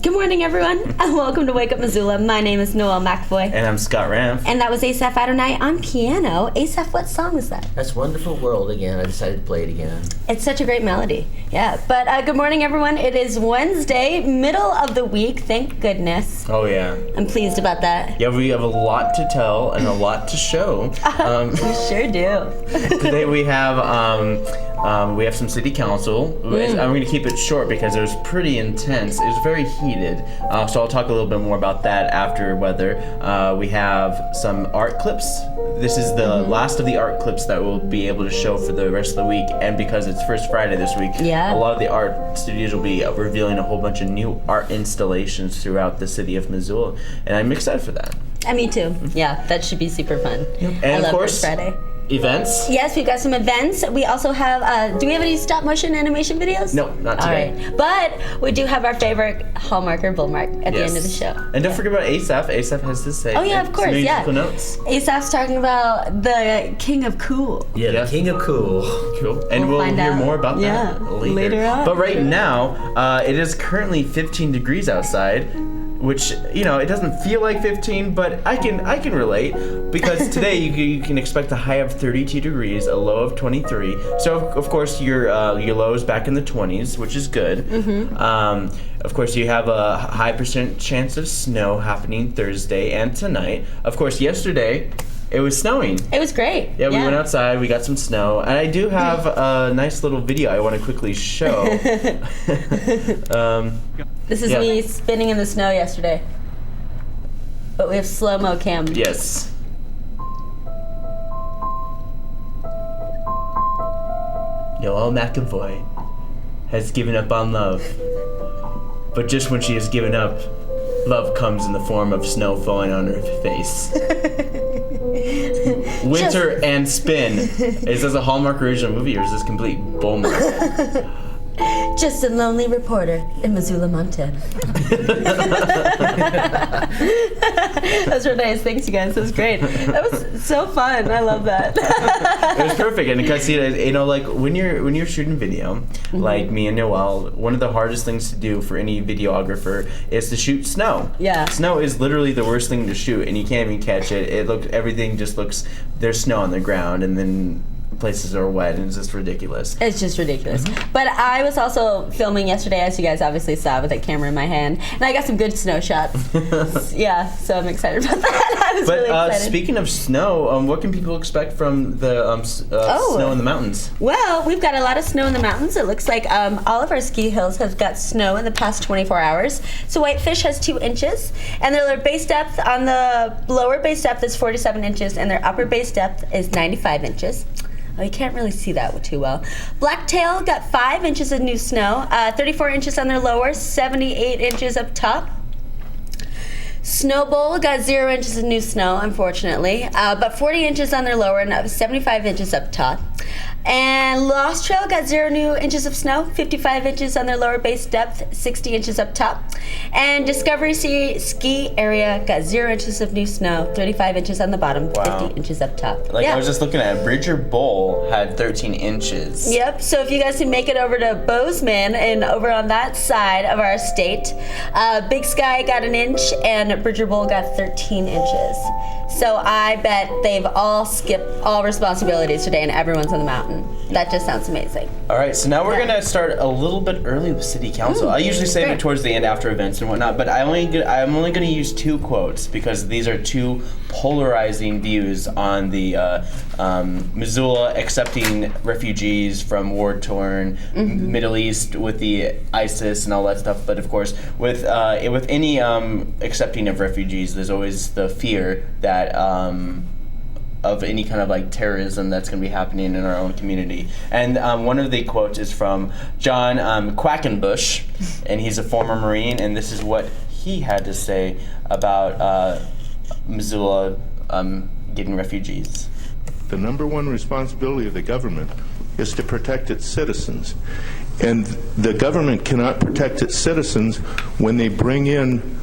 Good morning, everyone, and welcome to Wake Up Missoula. My name is Noelle McAvoy. And I'm Scott Ramf. And that was Asaph Adonai on piano. Asaph, what song was that? That's Wonderful World again. I decided to play it again. It's such a great melody. Yeah, but good morning, everyone. It is Wednesday, middle of the week, thank goodness. Oh, yeah. I'm pleased about that. Yeah, we have a lot to tell and a lot to show. We sure do. Today we have some city council. I'm going to keep it short because it was pretty intense. It was very heated. So I'll talk a little bit more about that after weather. We have some art clips. This is the last of the art clips that we'll be able to show for the rest of the week. And because it's First Friday this week, a lot of the art studios will be revealing a whole bunch of new art installations throughout the city of Missoula. And I'm excited for that. Me too. Yeah, that should be super fun. And I love of course, First Friday. Events? Yes, we've got some events. We also have, do we have any stop motion animation videos? No, not today. All right. But we do have our favorite Hallmark or Bullmark at the end of the show. And don't forget about Asaph. Asaph has to say. Oh, yeah, of course, musical notes. Asaph's talking about the King of Cool. Yeah, the King of Cool. Cool. And we'll hear more about that later on. But right now, it is currently 15 degrees outside. Which, it doesn't feel like 15, but I can relate, because today you can expect a high of 32 degrees, a low of 23. So of course your low is back in the 20s, which is good. Of course you have a high % chance of snow happening Thursday and tonight. Of course yesterday it was snowing. It was great. Yeah, we went outside, we got some snow, and I do have a nice little video I want to quickly show. This is me spinning in the snow yesterday. But we have slow-mo cam. Yes. Noelle McAvoy has given up on love. But just when she has given up, love comes in the form of snow falling on her face. Winter and Spin. Is this a Hallmark original movie or is this complete Bullmark? Just a lonely reporter in Missoula, Montana. Those were nice. Thanks, you guys. That was great. That was so fun. I love that. It was perfect, and because like when you're shooting video, like me and Noelle, one of the hardest things to do for any videographer is to shoot snow. Yeah. Snow is literally the worst thing to shoot, and you can't even catch it. Everything just looks. There's snow on the ground, and then places are wet, and it's just ridiculous. It's just ridiculous. But I was also filming yesterday, as you guys obviously saw, with a camera in my hand, and I got some good snow shots. So I'm excited about that. I was really excited. Speaking of snow, what can people expect from the snow in the mountains? Well, we've got a lot of snow in the mountains. It looks like all of our ski hills have got snow in the past 24 hours. So Whitefish has 2 inches, and their base depth on the lower base depth is 47 inches, and their upper base depth is 95 inches. Oh, you can't really see that too well. Blacktail got 5 inches of new snow, 34 inches on their lower, 78 inches up top. Snowbowl got 0 inches of new snow, unfortunately, but 40 inches on their lower and 75 inches up top. And Lost Trail got 0 new inches of snow, 55 inches on their lower base depth, 60 inches up top. And Discovery Ski Area got 0 inches of new snow, 35 inches on the bottom, 50 inches up top. I was just looking at it. Bridger Bowl had 13 inches. Yep, so if you guys can make it over to Bozeman and over on that side of our state, Big Sky got 1 inch and Bridger Bowl got 13 inches. So I bet they've all skipped all responsibilities today and everyone's on the mountain. That just sounds amazing. All right, so now we're going to start a little bit early with City Council. I usually save it towards the end after events and whatnot, but I'm only going to use 2 quotes because these are 2 polarizing views on the Missoula accepting refugees from war-torn Middle East with the ISIS and all that stuff. But of course, with any accepting of refugees, there's always the fear that of any kind of like terrorism that's going to be happening in our own community. And one of the quotes is from John Quackenbush, and he's a former Marine, and this is what he had to say about Missoula getting refugees. The number one responsibility of the government is to protect its citizens. And the government cannot protect its citizens when they bring in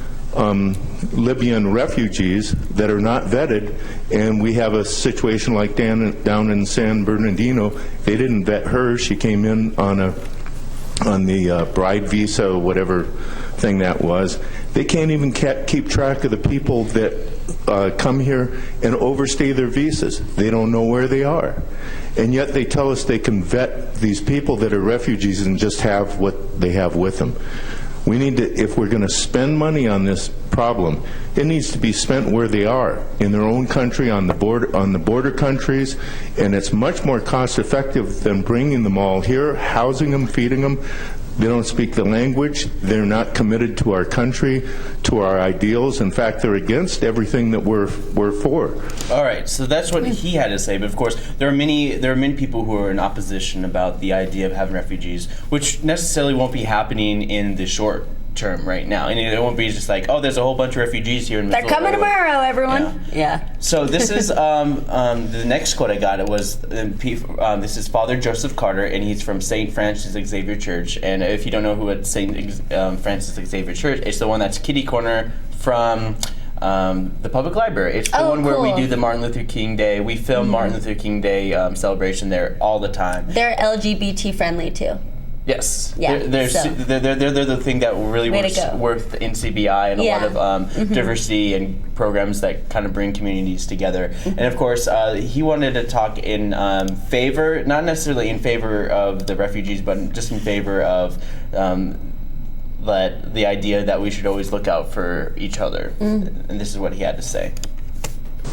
Libyan refugees that are not vetted, and we have a situation like down in San Bernardino. They didn't vet her. She came in on a bride visa, whatever thing that was. They can't even keep track of the people that come here and overstay their visas. They don't know where they are. And yet they tell us they can vet these people that are refugees and just have what they have with them. We need to, if we're going to spend money on this problem, it needs to be spent where they are, in their own country, on the border countries, and it's much more cost effective than bringing them all here, housing them, feeding them. They don't speak the language. They're not committed to our country, to our ideals. In fact, they're against everything that we're for. All right, so that's what he had to say. But of course, there are many people who are in opposition about the idea of having refugees, which necessarily won't be happening in the short term right now. And it won't be just like, oh, there's a whole bunch of refugees here in Missoula. They're coming tomorrow, everyone. Yeah. So this is the next quote I got. It was this is Father Joseph Carter, and he's from St. Francis Xavier Church. And if you don't know who at St. Francis Xavier Church, it's the one that's kitty corner from the public library. It's the one where we do the Martin Luther King Day. We film Martin Luther King Day celebration there all the time. They're LGBT friendly too. Yes. Yeah. They're the thing that really works in CBI and a lot of diversity and programs that kind of bring communities together. And of course, he wanted to talk in favor, not necessarily in favor of the refugees, but just in favor of the idea that we should always look out for each other. And this is what he had to say.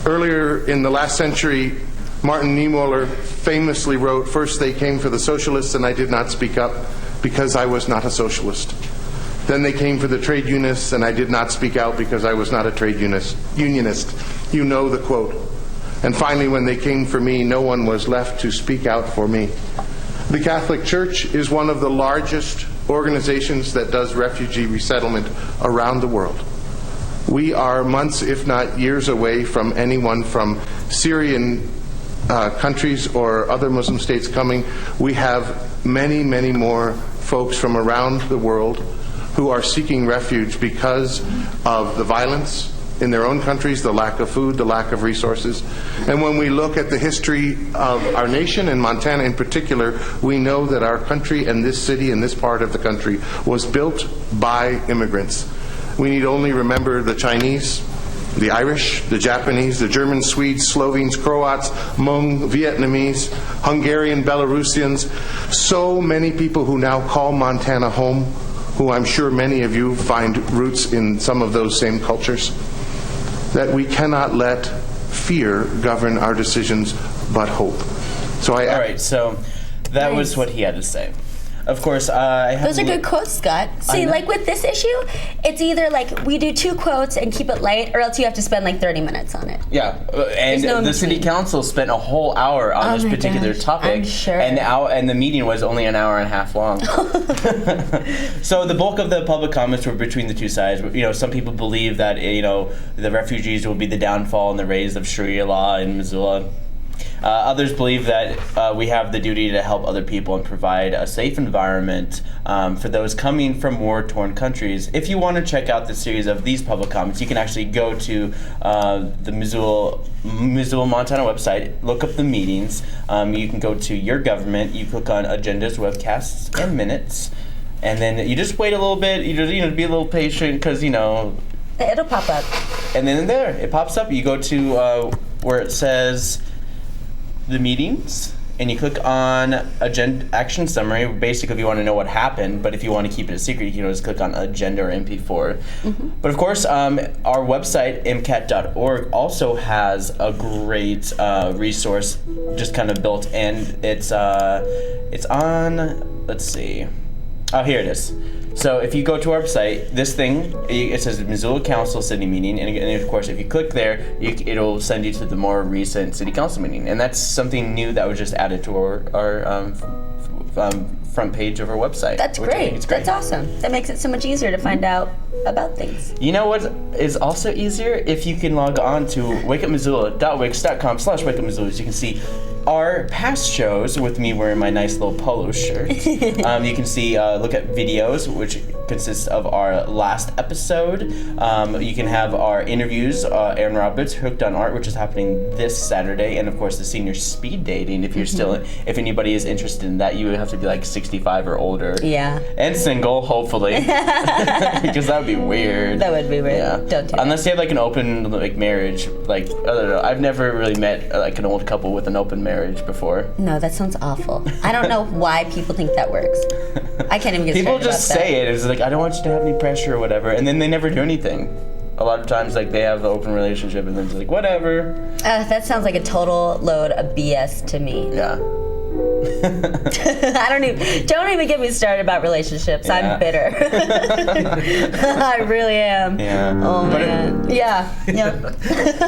Earlier in the last century, Martin Niemöller famously wrote, "First they came for the socialists and I did not speak up because I was not a socialist. Then they came for the trade unionists and I did not speak out because I was not a trade unionist." You know the quote. "And finally when they came for me, no one was left to speak out for me." The Catholic Church is one of the largest organizations that does refugee resettlement around the world. We are months, if not years, away from anyone from Syrian countries or other Muslim states coming. We have many, many more folks from around the world who are seeking refuge because of the violence in their own countries, the lack of food, the lack of resources. And when we look at the history of our nation, and Montana in particular, we know that our country and this city and this part of the country was built by immigrants. We need only remember the Chinese, the Irish, the Japanese, the Germans, Swedes, Slovenes, Croats, Hmong, Vietnamese, Hungarian, Belarusians, so many people who now call Montana home, who I'm sure many of you find roots in some of those same cultures, that we cannot let fear govern our decisions, but hope. So all right, so that was what he had to say. Of course, I have those are good quotes, Scott. See, like with this issue, it's either like we do 2 quotes and keep it light, or else you have to spend like 30 minutes on it. Yeah, and the city council spent a whole hour on this particular topic. I'm sure. And the meeting was only an hour and a half long. So the bulk of the public comments were between the two sides. You know, some people believe that the refugees will be the downfall and the rise of Sharia law in Missoula. Others believe that we have the duty to help other people and provide a safe environment for those coming from war-torn countries. If you want to check out the series of these public comments, you can actually go to the Missoula, Montana website, look up the meetings. You can go to Your Government, you click on Agendas, Webcasts, and Minutes, and then you just wait a little bit. You just be a little patient because it'll pop up. And then there, it pops up. You go to where it says the meetings, and you click on agenda action summary. Basically, if you want to know what happened, but if you want to keep it a secret, you can always click on agenda or MP4. But of course, our website, mcat.org, also has a great resource just kind of built in. It's on, let's see. Oh, here it is. So if you go to our site, this thing, it says Missoula Council City Meeting, and of course if you click there, it'll send you to the more recent City Council meeting. And that's something new that was just added to our front page of our website. That's great. It's great. That's awesome. That makes it so much easier to find out about things. You know what is also easier? If you can log on to wakeupmissoula.wix.com/wakeupmissoula, so you can see our past shows with me wearing my nice little polo shirt. You can see, look at videos, which consists of our last episode. You can have our interviews, Aaron Roberts, Hooked on Art, which is happening this Saturday, and of course the senior speed dating. If you're still, if anybody is interested in that, you would have to be like 65 or older. Yeah. And single, hopefully, because that would be weird. That would be weird. Yeah. Don't do Unless you have like an open like marriage. Like, I don't know. I've never really met like an old couple with an open marriage before. that. No, that sounds awful. I don't know why people think that works. I can't even get People started just about say it. It's like, I don't want you to have any pressure or whatever, and then they never do anything. A lot of times, like, they have the open relationship, and then it's like, whatever. That sounds like a total load of BS to me. Yeah. don't even get me started about relationships. Yeah. I'm bitter. I really am. Yeah. Oh man. Yeah.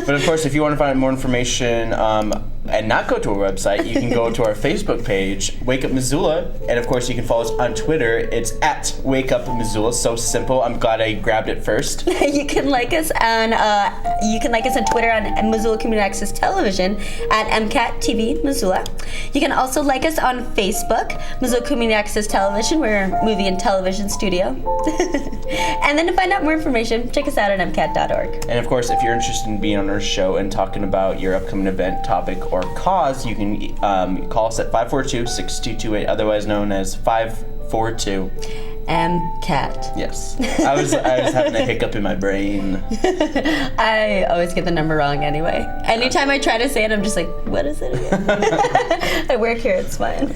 But of course, if you want to find more information and not go to our website, you can go to our Facebook page, Wake Up Missoula, and of course you can follow us on Twitter. It's at Wake Up Missoula. So simple. I'm glad I grabbed it first. You can like us on Twitter on Missoula Community Access Television at MCAT TV Missoula. You can also like us on Facebook, Missoula Community Access Television. We're a movie and television studio. And then to find out more information, check us out at MCAT.org. And of course, if you're interested in being on our show and talking about your upcoming event, topic, or cause, you can call us at 542-6228, otherwise known as 542. MCAT. Yes. I was having a hiccup in my brain. I always get the number wrong anyway. Anytime I try to say it, I'm just like, what is it again? I work here, it's fine.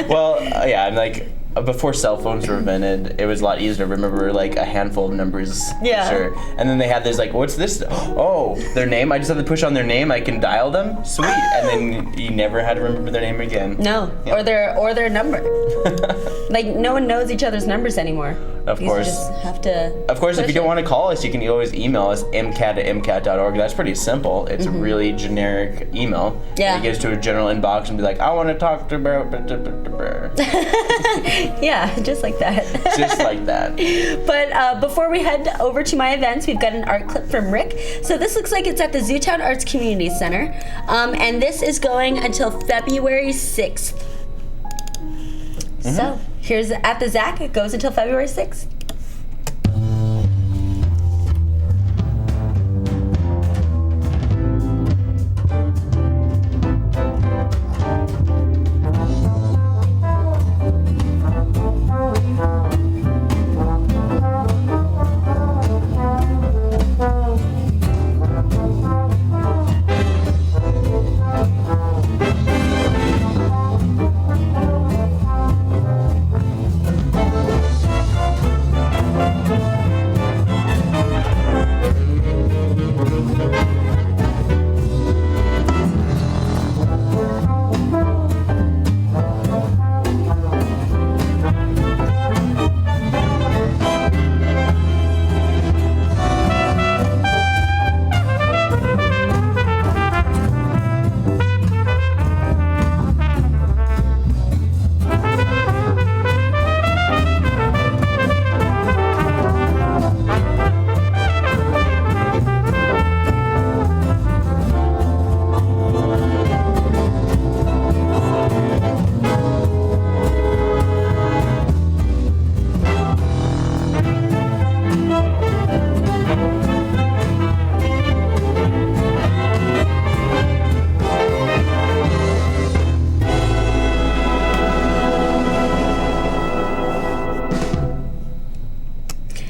Well, yeah, I'm like, before cell phones were invented, it was a lot easier to remember like a handful of numbers. Yeah. Sure. And then they had this like, what's this? Oh, their name. I just have to push on their name. I can dial them. Sweet. And then you never had to remember their name again. No, Yeah. or their number. Like no one knows each other's numbers anymore. Of You course. just have to. Of course, if push you don't it. want to call us, you can always email us, mcat@mcat.org. That's pretty simple. It's a really generic email. Yeah. It gets to a general inbox and be like, I want to talk to Yeah, just like that. just like that. But before we head over to my events, we've got an art clip from Rick. So this looks like it's at the Zootown Arts Community Center. And this is going until February 6th. So here's at the ZAC. It goes until February 6th.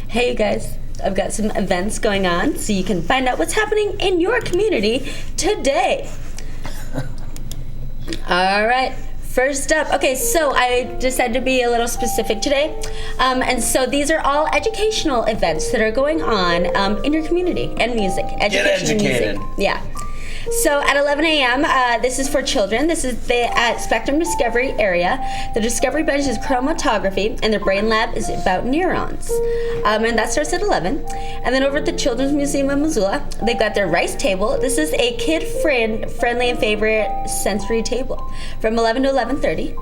Hey you guys, I've got some events going on so you can find out what's happening in your community today. All right, first up, okay, so I decided to be a little specific today. And so these are all educational events that are going on in your community and music. Education and educated. music. Yeah. So at 11 a.m., this is for children. This is at Spectrum Discovery area. The Discovery Bench is chromatography, and the Brain Lab is about neurons. And that starts at 11. And then over at the Children's Museum of Missoula, they've got their rice table. This is a kid-friendly and favorite sensory table from 11 to 11:30.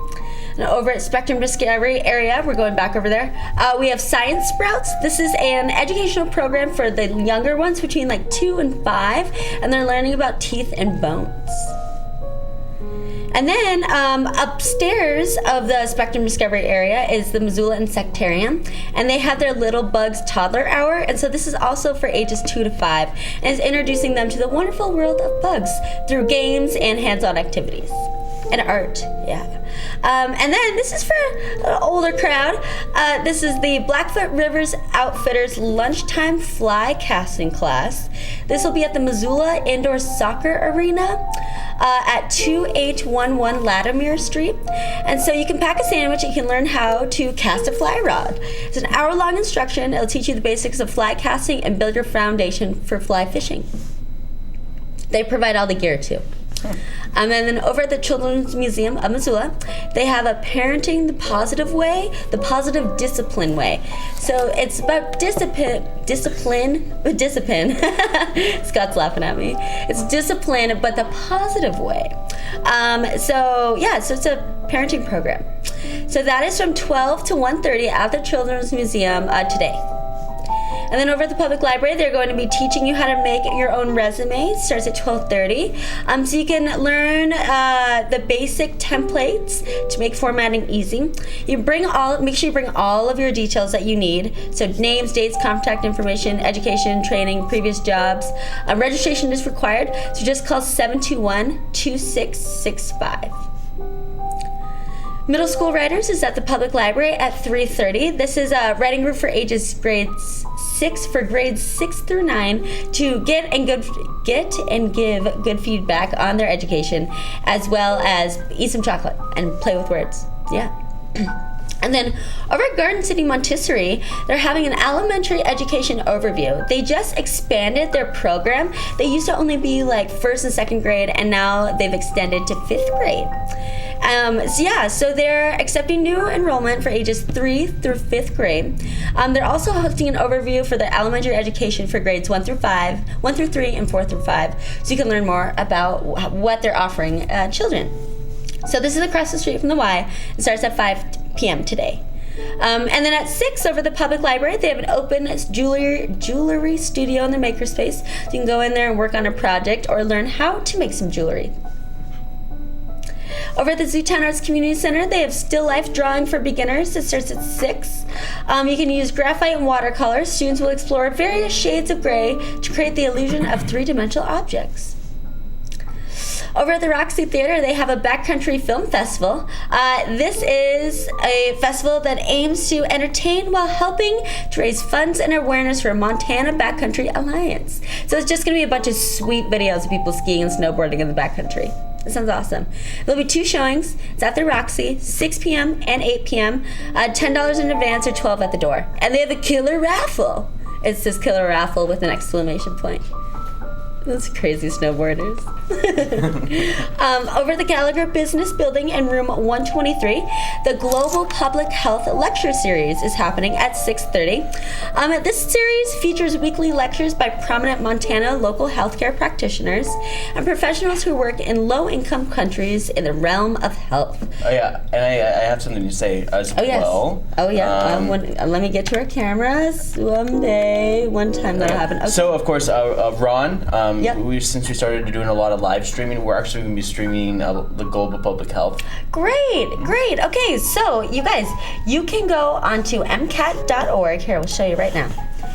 And over at Spectrum Discovery area, we're going back over there, we have Science Sprouts. This is an educational program for the younger ones between like 2 and 5, and they're learning about teeth and bones. And And then upstairs of the Spectrum Discovery area is the Missoula Insectarium, and they have their Little Bugs Toddler Hour, and so this is also for ages 2 to 5, and is introducing them to the wonderful world of bugs through games and hands-on activities. And art, yeah. And then this is for an older crowd. This is the Blackfoot Rivers Outfitters Lunchtime Fly Casting Class. This will be at the Missoula Indoor Soccer Arena at 2811 Latimer Street. And so you can pack a sandwich and you can learn how to cast a fly rod. It's an hour-long instruction. It'll teach you the basics of fly casting and build your foundation for fly fishing. They provide all the gear too. And then over at the Children's Museum of Missoula, they have a Parenting the Positive Way, the Positive Discipline Way. So it's about discipline. Scott's laughing at me. It's discipline, but the positive way. So it's a parenting program. So that is from 12 to 1:30 at the Children's Museum today. And then over at the public library, they're going to be teaching you how to make your own resume. It starts at 12:30. So you can learn the basic templates to make formatting easy. Make sure you bring all of your details that you need. So names, dates, contact information, education, training, previous jobs. Registration is required. So just call 721-2665. Middle school writers is at the public library at 3:30. This is a writing group for grades 6 through 9 to get and give good feedback on their education, as well as eat some chocolate and play with words. Yeah. And then over at Garden City Montessori, they're having an elementary education overview. They just expanded their program. They used to only be like 1st and 2nd grade, and now they've extended to 5th grade. So they're accepting new enrollment for ages 3 through 5th grade. They're also hosting an overview for the elementary education for grades 1 through 3, and 4 through 5, so you can learn more about what they're offering children. So this is across the street from the Y. It starts at 5 p.m. today. And then at 6 over the public library, they have an open jewelry studio in the makerspace. So you can go in there and work on a project or learn how to make some jewelry. Over at the Zootown Arts Community Center, they have still life drawing for beginners. It starts at 6. You can use graphite and watercolor. Students will explore various shades of gray to create the illusion of three-dimensional objects. Over at the Roxy Theater, they have a backcountry film festival. This is a festival that aims to entertain while helping to raise funds and awareness for Montana Backcountry Alliance. So it's just going to be a bunch of sweet videos of people skiing and snowboarding in the backcountry. It sounds awesome. There'll be 2 showings. It's at the Roxy, 6 p.m. and 8 p.m. $10 in advance or $12 at the door. And they have a killer raffle. It says killer raffle with an exclamation point. Those crazy snowboarders. Over at the Gallagher Business Building in room 123, the Global Public Health Lecture Series is happening at 6:30. This series features weekly lectures by prominent Montana local healthcare practitioners and professionals who work in low-income countries in the realm of health. Oh yeah, and I have something to say as well. Oh yeah. Let me get to our cameras one time that'll happen. Okay. So of course, Ron. Yep. Since we started doing a lot of live streaming, we're actually going to be streaming the Global Public Health. Great. Okay, so you guys, you can go onto mcat.org. Here, we'll show you right now.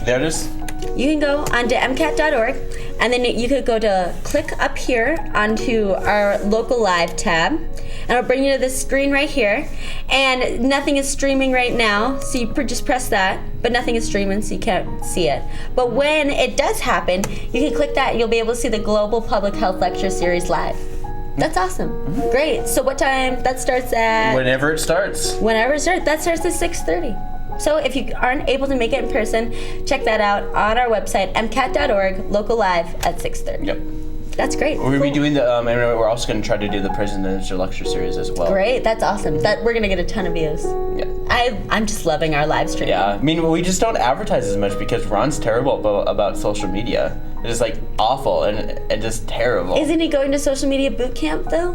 There it is. You can go onto mcat.org, and then you could go to click up here onto our local live tab, and it'll bring you to this screen right here. And nothing is streaming right now, so you just press that, but nothing is streaming, so you can't see it. But when it does happen, you can click that, and you'll be able to see the Global Public Health Lecture Series live. That's awesome. Mm-hmm. Great. So what time? That starts at... Whenever it starts. That starts at 6:30. So if you aren't able to make it in person, check that out on our website, mcat.org, local live at 6:30. Yep. That's great. We'll be doing and we're also going to try to do the presidential lecture series as well. Great, that's awesome. We're going to get a ton of views. Yeah. I'm just loving our live stream. Yeah, I mean, we just don't advertise as much because Ron's terrible about social media. It's like awful and just terrible. Isn't he going to social media boot camp though?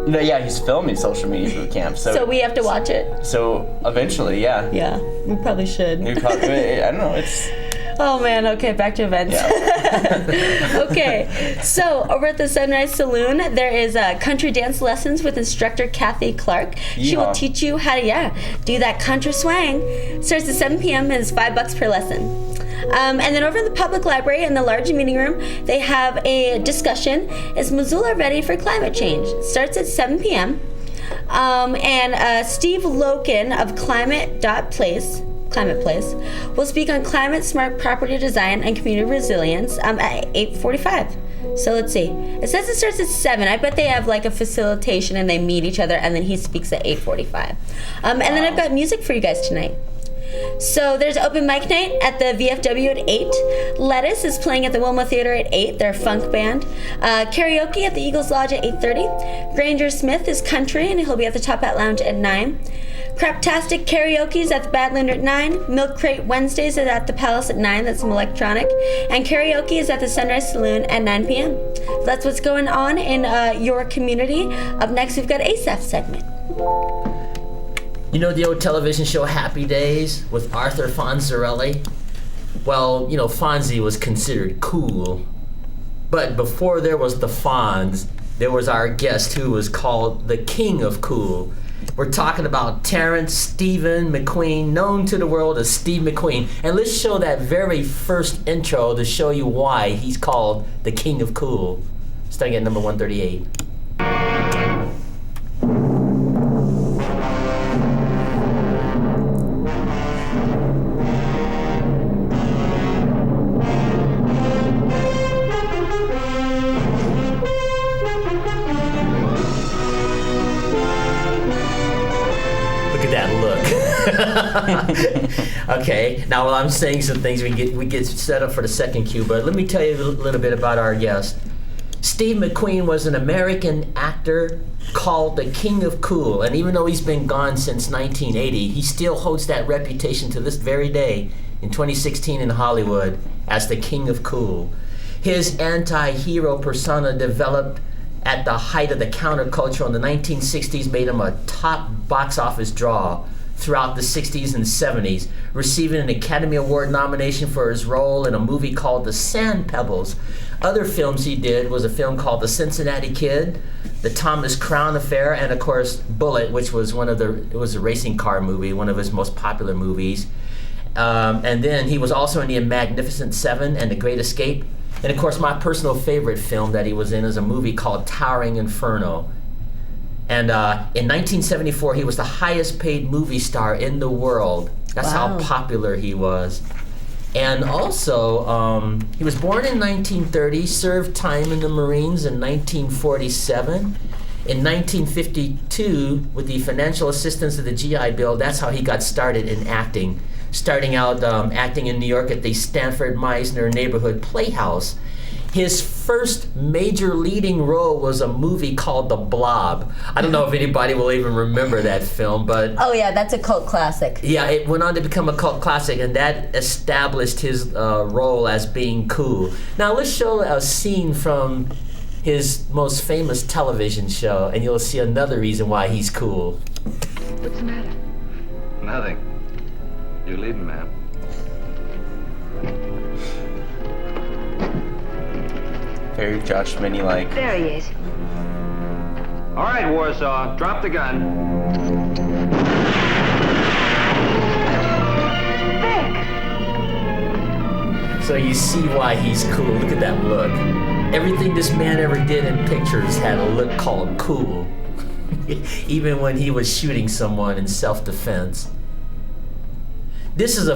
No, yeah, he's filming social media boot camp. So we have to watch it. So eventually, yeah. Yeah, we probably should. I don't know. It's. Oh man, okay, back to events. Okay, so over at the Sunrise Saloon, there is country dance lessons with instructor Kathy Clark. She will teach you how to, do that country swang. Starts at 7 p.m. and is $5 per lesson. And then over in the public library in the large meeting room, they have a discussion. Is Missoula ready for climate change? Starts at 7 p.m. And Steve Loken of Climate Place will speak on climate smart property design and community resilience at 8:45. So let's see. It says it starts at 7. I bet they have like a facilitation and they meet each other and then he speaks at 8:45. And then I've got music for you guys tonight. So there's open mic night at the VFW at 8. Lettuce is playing at the Wilma Theater at 8. They're a funk band. Karaoke at the Eagles Lodge at 8:30. Granger Smith is country and he'll be at the Top Hat Lounge at 9. Craptastic Karaoke is at the Badlander at 9. Milk Crate Wednesdays is at the Palace at 9. That's some electronic. And karaoke is at the Sunrise Saloon at 9 p.m. That's what's going on in your community. Up next, we've got ASAP segment. You know the old television show Happy Days with Arthur Fonzarelli? Well, you know, Fonzie was considered cool. But before there was the Fonz, there was our guest who was called the King of Cool. We're talking about Terrence Stephen McQueen, known to the world as Steve McQueen. And let's show that very first intro to show you why he's called the King of Cool. Starting at number 138. Okay, now while I'm saying some things, we get set up for the second cue, but let me tell you a little bit about our guest. Steve McQueen was an American actor called the King of Cool, and even though he's been gone since 1980, he still holds that reputation to this very day in 2016 in Hollywood as the King of Cool. His anti-hero persona developed at the height of the counterculture in the 1960s made him a top box office draw throughout the 60s and 70s, receiving an Academy Award nomination for his role in a movie called The Sand Pebbles. Other films he did was a film called The Cincinnati Kid, The Thomas Crown Affair, and of course Bullet, which was it was a racing car movie, one of his most popular movies. And then he was also in The Magnificent Seven and The Great Escape. And of course my personal favorite film that he was in is a movie called Towering Inferno. And in 1974, he was the highest paid movie star in the world. That's how popular he was. And also, he was born in 1930, served time in the Marines in 1947. In 1952, with the financial assistance of the GI Bill, that's how he got started in acting. Starting out acting in New York at the Stanford Meisner Neighborhood Playhouse. His first major leading role was a movie called The Blob. I don't know if anybody will even remember that film, but... Oh yeah, that's a cult classic. Yeah, it went on to become a cult classic, and that established his role as being cool. Now let's show a scene from his most famous television show, and you'll see another reason why he's cool. What's the matter? Nothing. You're leaving, ma'am. Very Josh Minnie-like. There he is. All right, Warsaw, drop the gun. Vic! So you see why he's cool. Look at that look. Everything this man ever did in pictures had a look called cool. Even when he was shooting someone in self-defense. This is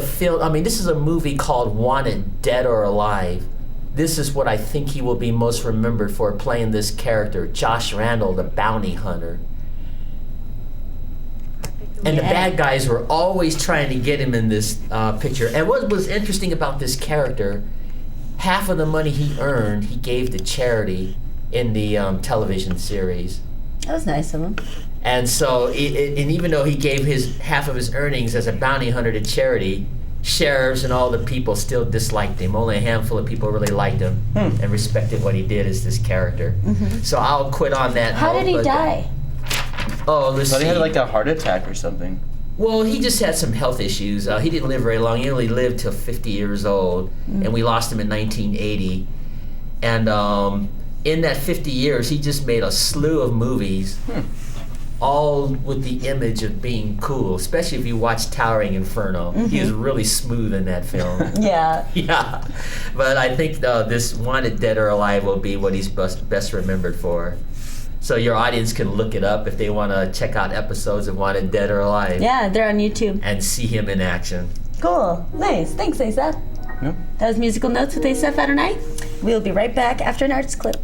a movie called Wanted, Dead or Alive. This is what I think he will be most remembered for, playing this character, Josh Randall, the bounty hunter. And the bad guys were always trying to get him in this picture. And what was interesting about this character, half of the money he earned, he gave to charity in the television series. That was nice of him. And so, and even though he gave half of his earnings as a bounty hunter to charity, sheriffs and all the people still disliked him. Only a handful of people really liked him and respected what he did as this character. Mm-hmm. So I'll quit on that. How did he die? Oh, let's see. He had like a heart attack or something. Well, he just had some health issues. He didn't live very long. He only lived till 50 years old, and we lost him in 1980. And in that 50 years, he just made a slew of movies, all with the image of being cool, especially if you watch Towering Inferno. He was really smooth in that film. Yeah. Yeah. But I think this Wanted Dead or Alive will be what he's best remembered for. So your audience can look it up if they want to check out episodes of Wanted Dead or Alive. Yeah, they're on YouTube. And see him in action. Cool. Nice. Thanks, Asaph. Yep. That was Musical Notes with Asaph Adonai. We'll be right back after an arts clip.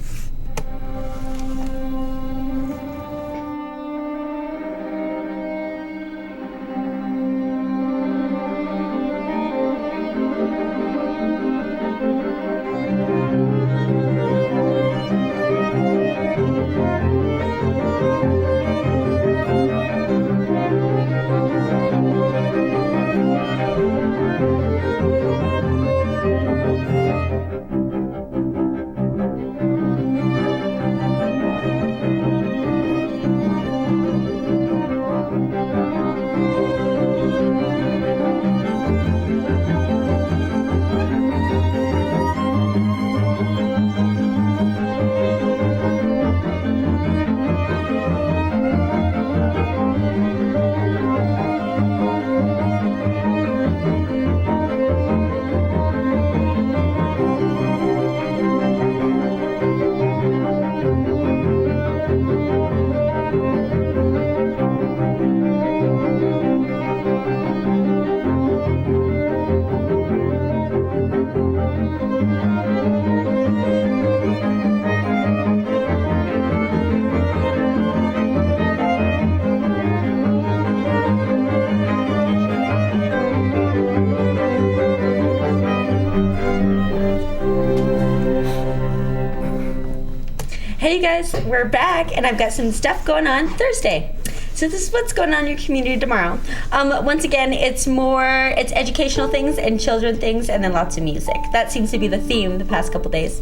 Hey you guys, we're back and I've got some stuff going on Thursday. So this is what's going on in your community tomorrow. Once again, it's educational things and children things and then lots of music. That seems to be the theme the past couple days.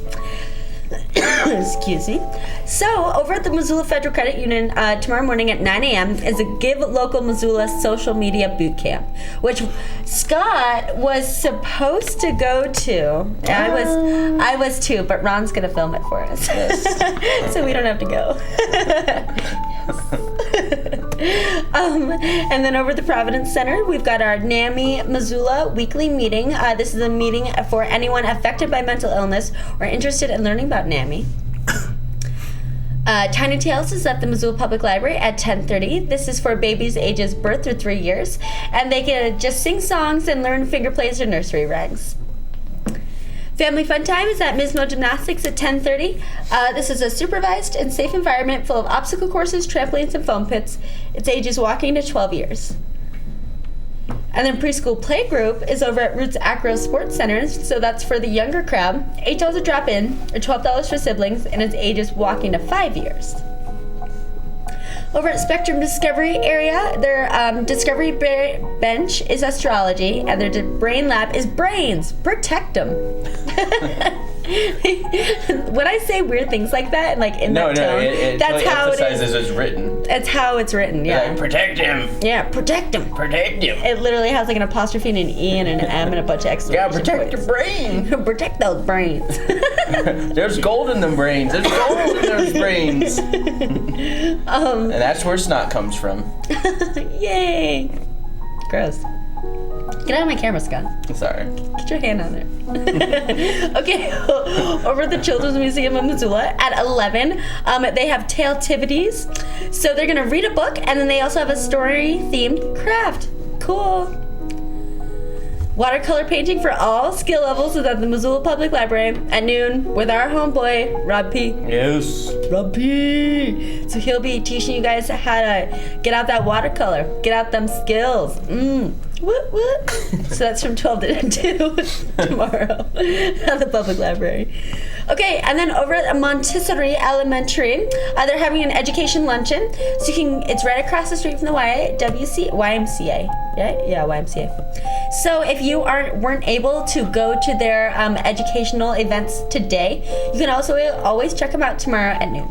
Excuse me. So, over at the Missoula Federal Credit Union tomorrow morning at 9 a.m. is a Give Local Missoula social media boot camp, which Scott was supposed to go to. I was too, but Ron's going to film it for us. Yes. So we don't have to go. And then over at the Providence Center, we've got our NAMI Missoula weekly meeting. This is a meeting for anyone affected by mental illness or interested in learning about NAMI. Tiny Tales is at the Missoula Public Library at 10:30. This is for babies ages birth through 3 years, and they can just sing songs and learn finger plays or nursery rhymes. Family Fun Time is at Ms. Mo Gymnastics at 10:30. This is a supervised and safe environment full of obstacle courses, trampolines, and foam pits. It's ages walking to 12 years. And then Preschool Playgroup is over at Roots Acro Sports Center, so that's for the younger crowd. $8 a drop-in, or $12 for siblings, and it's ages walking to 5 years. Over at Spectrum Discovery area, their Discovery Bench is astrology, and their brain lab is brains. Protect them. When I say weird things like that, and like in that tone, it that's totally how emphasizes it's written. That's how it's written. Yeah. Like, protect him. Yeah, protect him. Protect him. It literally has like an apostrophe and an E and an M and a bunch of exclamation Yeah, protect your brain. Protect those brains. There's gold in them brains. There's gold in those brains. And that's where snot comes from. Yay. Gross. Get out of my camera, Scott. Sorry. Get your hand on there. Okay, over at the Children's Museum of Missoula at 11, they have Tale-tivities. So they're going to read a book, and then they also have a story-themed craft. Cool. Watercolor painting for all skill levels is at the Missoula Public Library at noon with our homeboy, Rob P. Yes. Rob P. So he'll be teaching you guys how to get out that watercolor, get out them skills. What? So that's from 12 to 2 tomorrow at the public library. Okay, and then over at Montessori Elementary, they're having an education luncheon. So it's right across the street from the YMCA. Yeah, YMCA. So if you weren't able to go to their educational events today, you can also always check them out tomorrow at noon.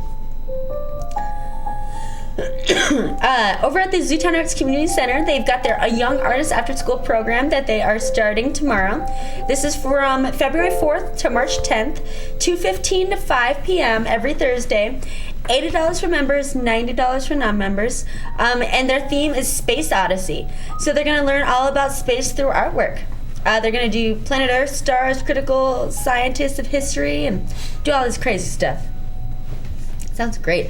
Over at the Zootown Arts Community Center, they've got their Young Artists After School program that they are starting tomorrow. This is from February 4th to March 10th, 2:15 to 5 p.m. every Thursday. $80 for members, $90 for non-members, and their theme is Space Odyssey. So they're going to learn all about space through artwork. They're going to do planet Earth, stars, critical scientists of history, and do all this crazy stuff. Sounds great.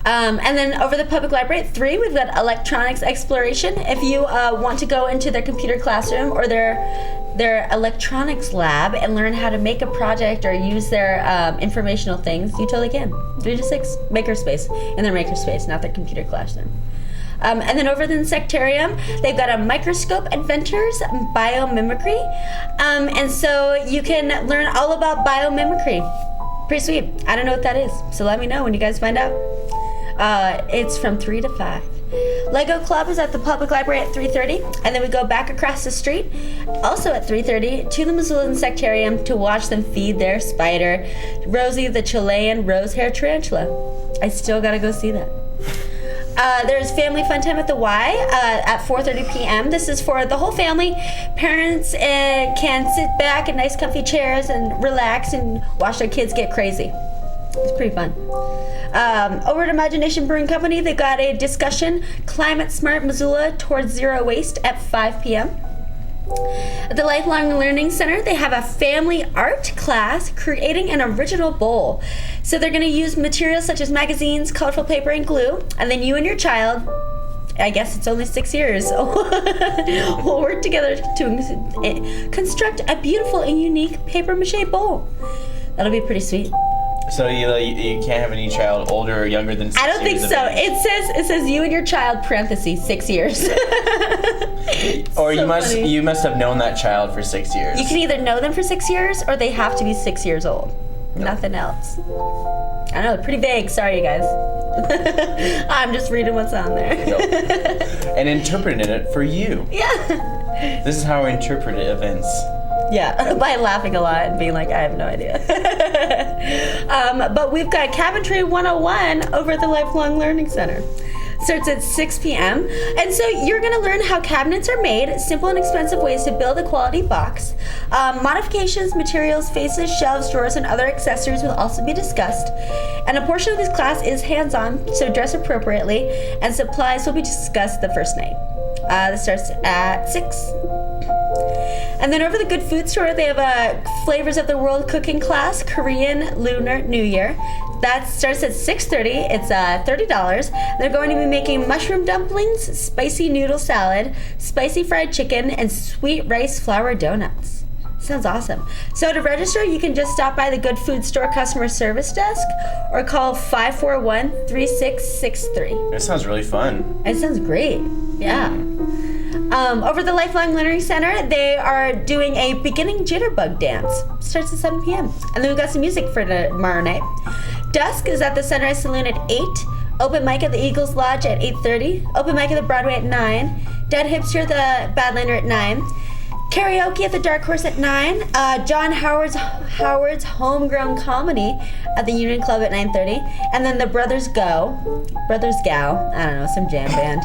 And then over the public library at 3, we've got electronics exploration. If you want to go into their computer classroom or their electronics lab and learn how to make a project or use their informational things, you totally can. 3 to 6, makerspace, in their makerspace, not their computer classroom. And then over in the Insectarium, they've got a microscope adventures biomimicry. And so you can learn all about biomimicry. Pretty sweet. I don't know what that is, so let me know when you guys find out. It's from 3 to 5. Lego Club is at the public library at 3:30, and then we go back across the street, also at 3:30, to the Missoula Insectarium to watch them feed their spider, Rosie the Chilean rose-hair tarantula. I still gotta go see that. There's family fun time at the Y at 4:30 p.m. This is for the whole family. Parents can sit back in nice comfy chairs and relax and watch their kids get crazy. It's pretty fun. Over at Imagination Brewing Company, they got a discussion, Climate Smart Missoula Towards Zero Waste at 5 p.m. At the Lifelong Learning Center, they have a family art class creating an original bowl. So they're going to use materials such as magazines, colorful paper, and glue, and then you and your child, I guess it's only 6 years, will work together to construct a beautiful and unique paper mache bowl. That'll be pretty sweet. So you can't have any child older or younger than 6 years? I don't think so. It says you and your child, parentheses, 6 years. Or So you must have known that child for 6 years. You can either know them for 6 years or they have to be 6 years old. Nothing else. I know, pretty vague. Sorry, you guys. I'm just reading what's on there. And interpreting it for you. Yeah. This is how I interpret events. Yeah, by laughing a lot and being like, I have no idea. But we've got Cabinetry 101 over at the Lifelong Learning Center. Starts at 6 p.m. And so you're going to learn how cabinets are made, simple and expensive ways to build a quality box. Modifications, materials, faces, shelves, drawers, and other accessories will also be discussed. And a portion of this class is hands-on, so dress appropriately, and supplies will be discussed the first night. This starts at 6. And then over the Good Food Store, they have a Flavors of the World cooking class, Korean Lunar New Year. That starts at 6:30. It's $30. They're going to be making mushroom dumplings, spicy noodle salad, spicy fried chicken, and sweet rice flour donuts. Sounds awesome. So to register, you can just stop by the Good Food Store customer service desk or call 541-3663. That sounds really fun. It sounds great. Yeah. Over the Lifelong Learning Center, they are doing a beginning jitterbug dance. Starts at 7 p.m. And then we've got some music for tomorrow night. Dusk is at the Sunrise Saloon at 8. Open mic at the Eagles Lodge at 8:30. Open mic at the Broadway at 9. Dead Hipster at the Badlander at 9. Karaoke at the Dark Horse at 9. John Howard's Homegrown Comedy at the Union Club at 9:30. And then the Brothers Go, I don't know, some jam band.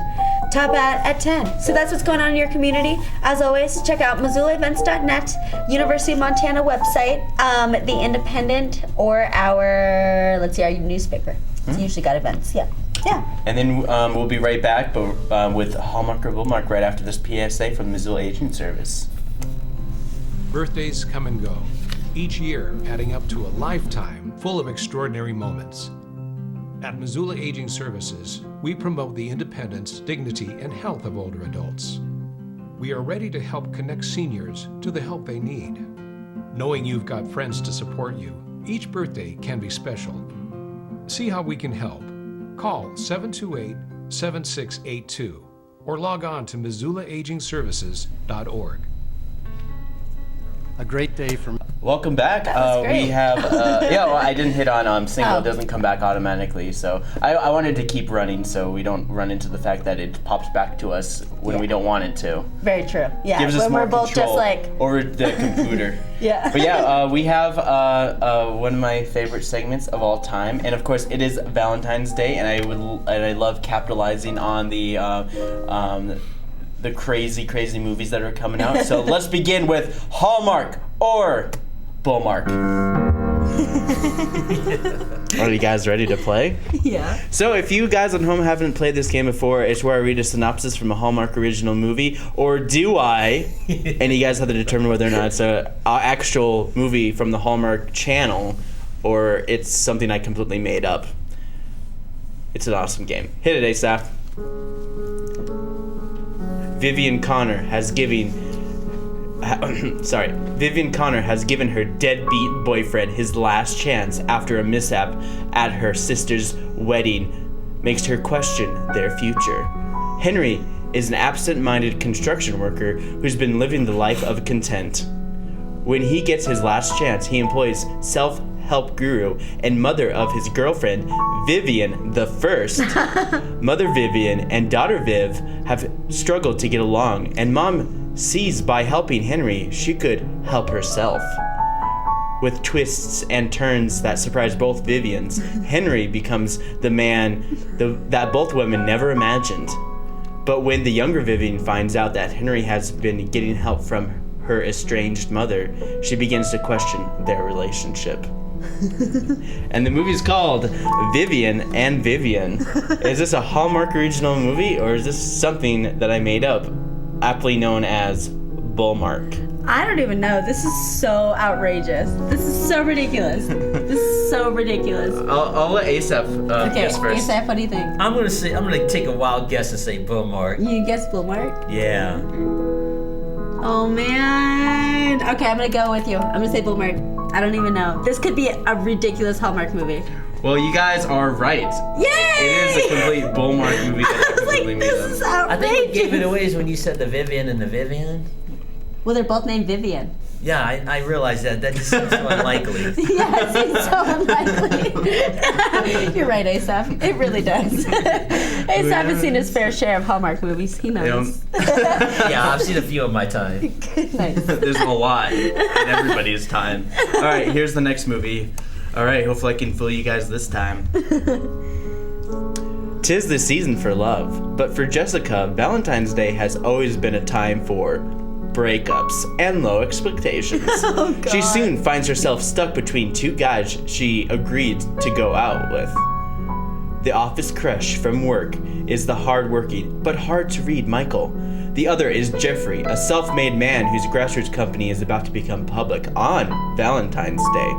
Top at 10. So that's what's going on in your community. As always, check out MissoulaEvents.net, University of Montana website, the Independent, or our newspaper. It's usually got events. Yeah. And then we'll be right back with Hallmark or Bullmark right after this PSA from the Missoula Aging Service. Birthdays come and go, each year adding up to a lifetime full of extraordinary moments. At Missoula Aging Services, we promote the independence, dignity, and health of older adults. We are ready to help connect seniors to the help they need. Knowing you've got friends to support you, each birthday can be special. See how we can help. Call 728-7682 or log on to MissoulaAgingServices.org. a great day for me. Welcome back. was great. We have, I didn't hit on single. Oh. It doesn't come back automatically. So I wanted to keep running so we don't run into the fact that it pops back to us when we don't want it to. Very true. Yeah. Gives us when more we're both control just like. over the computer. Yeah. But yeah, we have one of my favorite segments of all time, and of course it is Valentine's Day, and I love capitalizing on the crazy movies that are coming out. So let's begin with Hallmark or Bullmark. Are you guys ready to play? Yeah. So if you guys at home haven't played this game before, it's where I read a synopsis from a Hallmark original movie, or do I? And you guys have to determine whether or not it's an actual movie from the Hallmark channel, or it's something I completely made up. It's an awesome game. Hit it, Asaph. Vivian Connor has given her deadbeat boyfriend his last chance after a mishap at her sister's wedding makes her question their future. Henry is an absent-minded construction worker who's been living the life of content. When he gets his last chance, he employs self-help guru and mother of his girlfriend, Vivian the First. Mother Vivian and daughter Viv have struggled to get along, and Mom sees by helping Henry, she could help herself. With twists and turns that surprise both Vivians, Henry becomes the man that both women never imagined. But when the younger Vivian finds out that Henry has been getting help from her estranged mother, she begins to question their relationship. And the movie's called Vivian and Vivian. Is this a Hallmark original movie, or is this something that I made up, aptly known as Bullmark? I don't even know. This is so outrageous. This is so ridiculous. I'll let Asaph guess first. Asaph, what do you think? I'm gonna take a wild guess and say Bullmark. You guess Bullmark? Yeah. Oh man. Okay, I'm gonna go with you. I'm gonna say Bullmark. I don't even know. This could be a ridiculous Hallmark movie. Well, you guys are right. Yay! It is a complete Bullmark movie that I I was completely like, made this up. is outrageous. I think what gave it away is when you said the Vivian and the Vivian. Well, they're both named Vivian. Yeah, I realized that. That just seems so unlikely. Yeah, it seems so unlikely. You're right, Asaph. It really does. Asaph has seen his fair share of Hallmark movies. He knows. Yeah, I've seen a few of my time. Nice. There's a lot in everybody's time. All right, here's the next movie. All right, hopefully I can fool you guys this time. 'Tis the season for love, but for Jessica, Valentine's Day has always been a time for breakups and low expectations. Oh, God. She soon finds herself stuck between two guys she agreed to go out with. The office crush from work is the hard-working but hard-to-read Michael. The other is Jeffrey, a self-made man whose grassroots company is about to become public on Valentine's Day.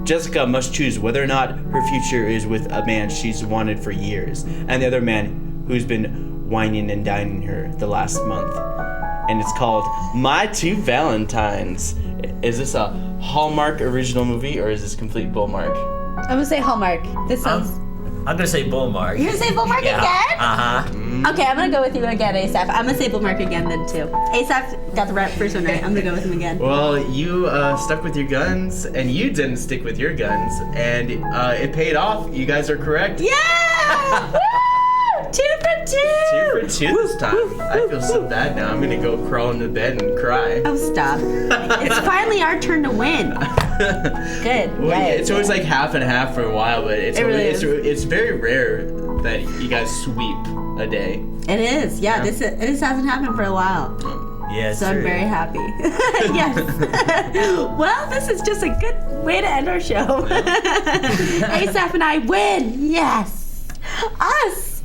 Jessica must choose whether or not her future is with a man she's wanted for years, and the other man who's been whining and dining her the last month. And it's called My Two Valentines. Is this a Hallmark original movie, or is this complete Bullmark? I'm gonna say Hallmark. This sounds. I'm gonna say Bullmark. You're gonna say Bullmark again? Okay, I'm gonna go with you again, Asaph. I'm gonna say Bullmark again then too. Asaph got the first one right. I'm gonna go with him again. Well, you stuck with your guns, and you didn't stick with your guns, and it paid off. You guys are correct. Yeah! Woo! 2 for 2! 2 for 2 this time. I feel so bad now. I'm gonna go crawl into bed and cry. Oh, stop. It's finally our turn to win. Good. Well, Yay. it's always like half and half for a while, but it's It very rare that you guys sweep a day. It is. Yeah, this hasn't happened for a while. Yeah, So I'm very happy. Yes. Well, this is just a good way to end our show. Asaph and I win. Yes. Us.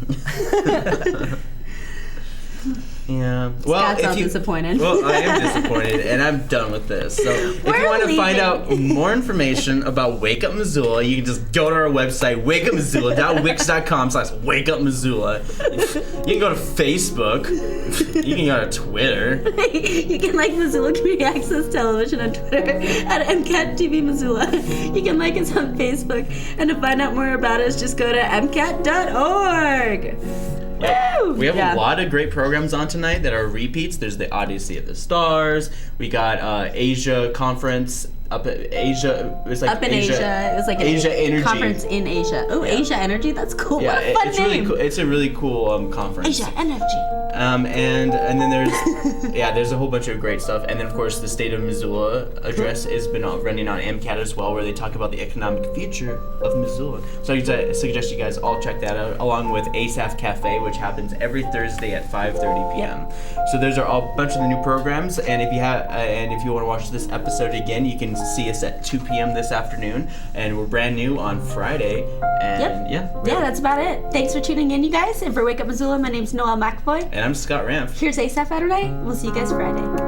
Yeah. Well, Scott's all disappointed. Well, I am disappointed, and I'm done with this. So, if We're you want to find leaving. out more information about Wake Up Missoula, you can just go to our website, wakeupmissoula.wix.com/wakeupmissoula. You can go to Facebook. You can go to Twitter. You can like Missoula Community Access Television on Twitter at MCAT TV Missoula. You can like us on Facebook, and to find out more about us, just go to MCAT.org. Woo! We have Yeah. a lot of great programs on tonight that are repeats. There's the Odyssey of the Stars. We got Asia Conference. Up in Asia. It was like Up in Asia. It was like an Asia Energy conference in Asia. Oh, Asia Energy. That's cool. Yeah, what a fun it's name. really cool. It's a really cool conference. Asia Energy. And then there's a whole bunch of great stuff. And then of course the State of Missoula address has been running on MCAT as well, where they talk about the economic future of Missoula. So I suggest you guys all check that out, along with ASAF Cafe, which happens every Thursday at 5:30 p.m. So those are all a bunch of the new programs. And if you want to watch this episode again, you can see us at 2 p.m. this afternoon. And we're brand new on Friday. And Yeah, that's about it. Thanks for tuning in, you guys. And for Wake Up Missoula, my name's Noelle McAvoy. And I'm Scott Ramp. Here's ASAF Saturday. We'll see you guys Friday.